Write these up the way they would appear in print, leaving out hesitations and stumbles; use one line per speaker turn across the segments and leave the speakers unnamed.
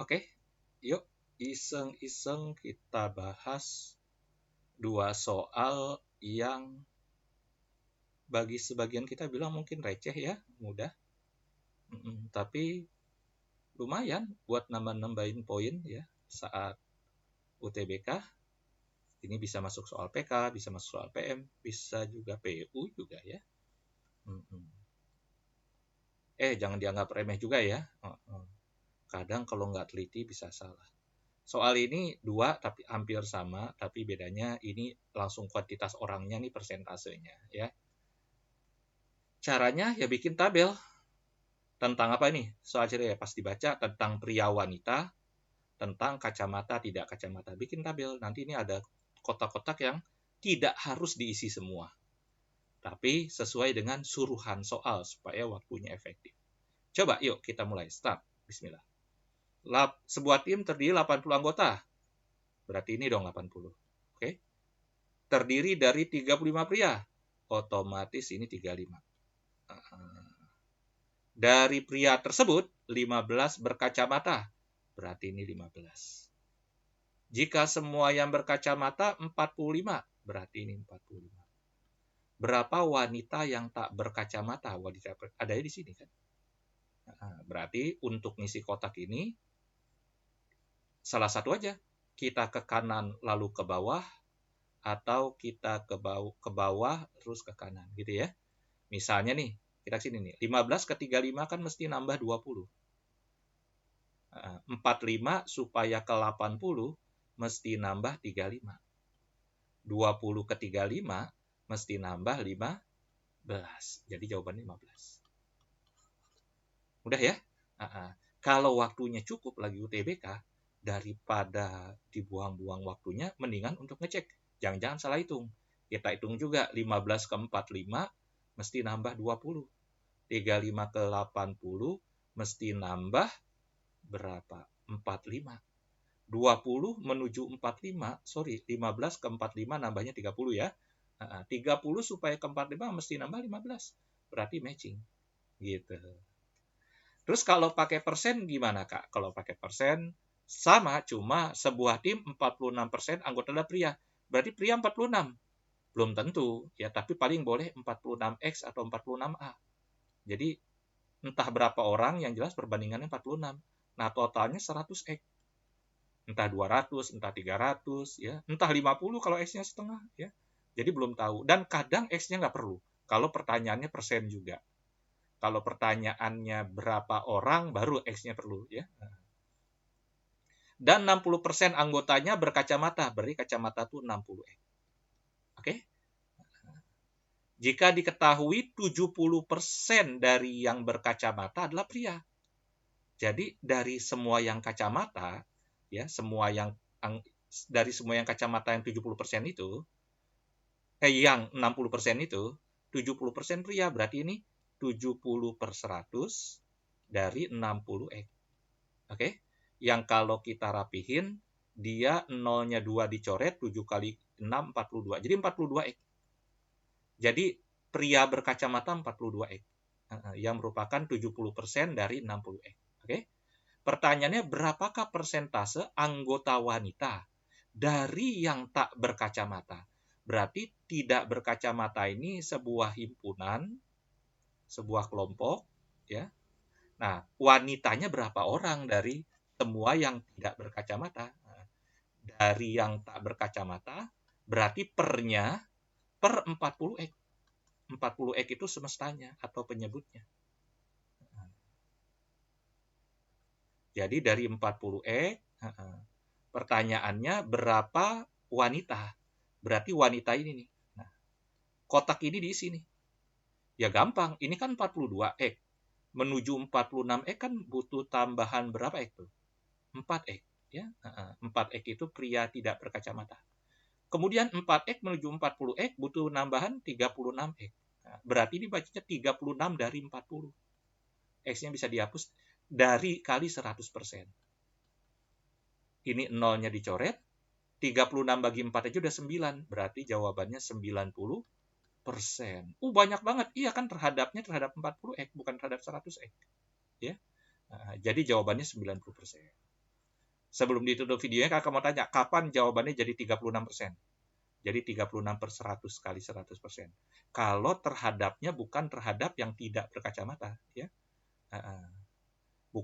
Oke, yuk iseng-iseng kita bahas dua soal yang bagi sebagian kita bilang mungkin receh ya, mudah. Tapi lumayan buat nambah-nambahin poin ya saat UTBK. Ini bisa masuk soal PK, bisa masuk soal PM, bisa juga PU juga ya. Jangan dianggap remeh juga ya. Kadang kalau nggak teliti bisa salah. Soal ini dua tapi hampir sama, tapi bedanya ini langsung kuantitas orangnya nih persentasenya ya. Caranya ya bikin tabel. Tentang apa ini? Soal cerita ya pasti baca tentang pria wanita, tentang kacamata tidak kacamata. Bikin tabel. Nanti ini ada kotak-kotak yang tidak harus diisi semua. Tapi sesuai dengan suruhan soal supaya waktunya efektif. Coba yuk kita mulai. Start. Bismillah. Sebuah tim terdiri 80 anggota. Berarti ini dong 80. Oke. Terdiri dari 35 pria. Otomatis ini 35. Dari pria tersebut, 15 berkacamata. Berarti ini 15. Jika semua yang berkacamata 45, berarti ini 45. Berapa wanita yang tak berkacamata? Ada di sini kan? Berarti untuk ngisi kotak ini, salah satu aja. Kita ke kanan lalu ke bawah, atau kita ke bawah terus ke kanan gitu ya. Misalnya nih, kita sini nih, 15 ke 35 kan mesti nambah 20. 45 supaya ke 80 mesti nambah 35. 20 ke 35 mesti nambah 15. Jadi jawabannya 15. Mudah ya? Kalau waktunya cukup lagi UTBK, daripada dibuang-buang waktunya, mendingan untuk ngecek. Jangan-jangan salah hitung. Kita hitung juga 15 ke 45 mesti nambah 20. 35 ke 80 mesti nambah berapa? 45. 20 menuju 45, 15 ke 45 nambahnya 30 ya. 30 supaya ke 45 mesti nambah 15. Berarti matching. Gitu. Terus kalau pakai persen gimana, Kak? Kalau pakai persen sama, cuma sebuah tim 46% anggota adalah pria. Berarti pria 46. Belum tentu, ya, tapi paling boleh 46X atau 46A. Jadi entah berapa orang, yang jelas perbandingannya 46. Nah, totalnya 100X. Entah 200, entah 300, ya, entah 50 kalau X-nya setengah, ya. Jadi belum tahu. Dan kadang X-nya nggak perlu. Kalau pertanyaannya persen juga. Kalau pertanyaannya berapa orang, baru X-nya perlu, ya. Dan 60% anggotanya berkacamata, berarti kacamata itu 60X. Oke? Jika diketahui 70% dari yang berkacamata adalah pria. Jadi dari semua yang kacamata, ya, dari semua yang kacamata yang 70% itu, yang 60% itu, 70% pria, berarti ini 70/100 dari 60X. Oke? Yang kalau kita rapihin, dia 0-nya 2 dicoret, 7 kali 6, 42. Jadi 42X. Jadi pria berkacamata 42X. Yang merupakan 70% dari 60X. Oke? Pertanyaannya, berapakah persentase anggota wanita dari yang tak berkacamata? Berarti tidak berkacamata ini sebuah himpunan, sebuah kelompok, ya. Nah, wanitanya berapa orang dari semua yang tidak berkacamata? Dari yang tak berkacamata, berarti pernya per 40X. 40X itu semestanya atau penyebutnya. Jadi dari 40X, pertanyaannya berapa wanita? Berarti wanita ini nih. Nah, kotak ini diisi nih. Ya gampang, ini kan 42X. Menuju 46X kan butuh tambahan berapa X tuh? 4X. Ya, 4X itu pria tidak berkacamata. Kemudian 4X menuju 40X butuh nambahan 36X. Nah, berarti ini bacanya 36 dari 40. X-nya bisa dihapus dari kali 100%. Ini 0-nya dicoret, 36 bagi 4 aja udah 9, berarti jawabannya 90%. Banyak banget. Iya kan, terhadap 40X, bukan terhadap 100X. Ya. Nah, jadi jawabannya 90%. Sebelum ditutup videonya, kakak mau tanya, kapan jawabannya jadi 36%? Jadi 36 per 100 kali 100%. Kalau terhadapnya bukan terhadap yang tidak berkacamata, ya.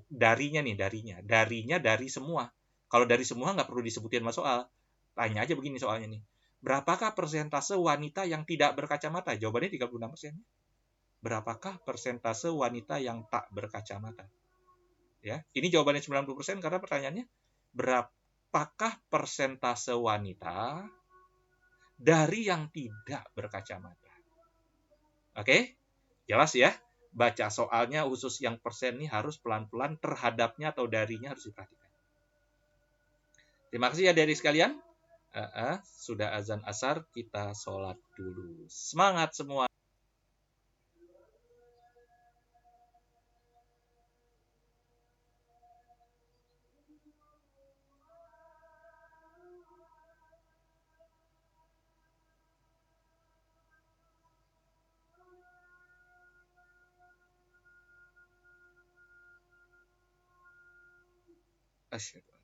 Darinya nih, darinya dari semua. Kalau dari semua nggak perlu disebutin sama soal. Tanya aja begini soalnya nih. Berapakah persentase wanita yang tidak berkacamata? Jawabannya 36%. Berapakah persentase wanita yang tak berkacamata? Ya, ini jawabannya 90% karena pertanyaannya berapakah persentase wanita dari yang tidak berkacamata? Oke? Jelas ya? Baca soalnya khusus yang persen ini harus pelan-pelan, terhadapnya atau darinya harus diperhatikan. Terima kasih ya dari sekalian. Sudah azan asar, kita sholat dulu. Semangat semua. Asyhadu